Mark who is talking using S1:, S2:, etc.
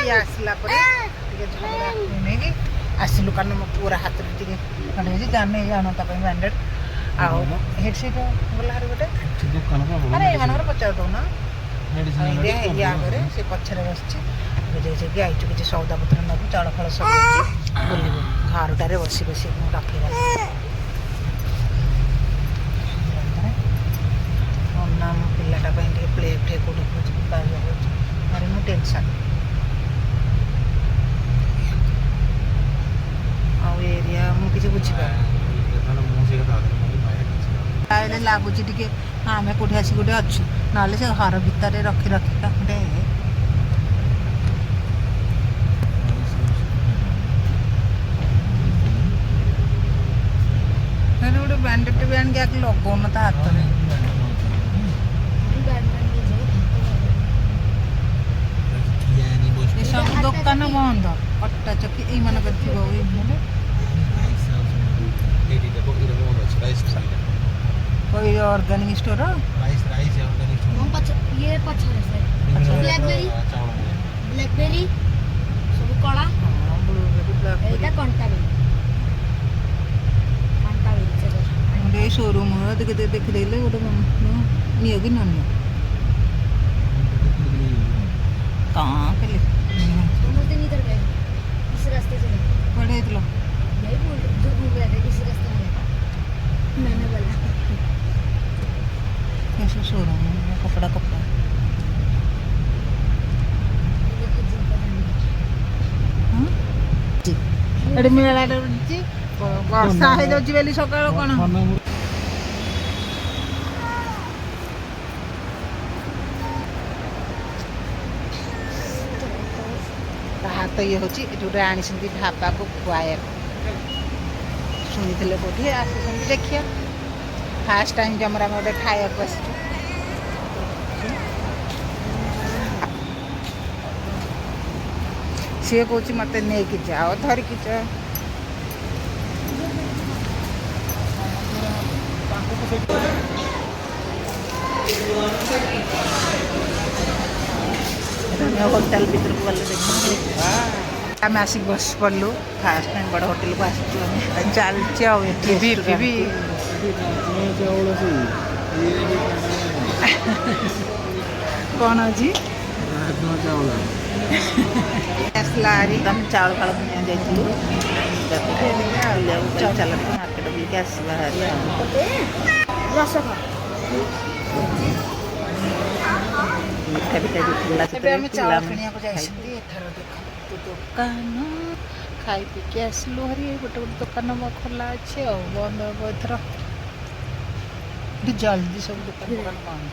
S1: ये आसला झगड़ा नहीं आसलु कारण मो पूरा हाथ में खड़े जाने जाना बैंडेड आओ हेड सीट गला हरि गोटे अरे एमानर पचार दौना या करे से पछरे बसछि बुझे कि आइचु कि सौदा पत्र नबु चाउल फल सब बुलिबो घरटारे बसी बसी रखे नाम पिलाटा प्ले फ्ले को अरे नो टेंशन आउ एरिया मु किसी बुझीपा लगुच टे आम कौटे आस गोटे अच्छु ना से घर भितर रखी रखी गोटे गोटे बैंडेड बैंड क्या लगौन ता हाथ में सब दुकान बंद अट्टा चक्की ये मान कोई ऑर्गेनिक स्टोर
S2: ये ब्लैकबेरी ब्लैकबेरी सब कला एटा कंटाबेरी शोरूम देख देले गोटे नियो कि नियो कहाँ के लिए इस रास्ते से पढ़े इस रास्ते में मैंने बोला कैसे शोरूम कपड़ा कपड़ा एडे मेला वर्षा हो जाଉଛି ବୋଲି ସକାଳ କଣ तो ये हूँ जोटे आनी ढाबा को खुआया शुणी थे कौटे आस देखिए फास्ट टाइम जमर आम गोटे खाया आस सी कौच मत नहीं जाओ धरिकी जा होटल भर को गले देखिए आम आसिक बस पड़लु फास्ट टाइम बड़ होटल को आस चलती कौन अच्छी आसला तुम चाउल फाल चल मार्केट बुलिक आसवा मिठा पिठा दुकान खाई पीके आसलु हरी गोटे गोटे दुकान खोला अच्छे बंद हम एथर जल्दी सब दुकान बंद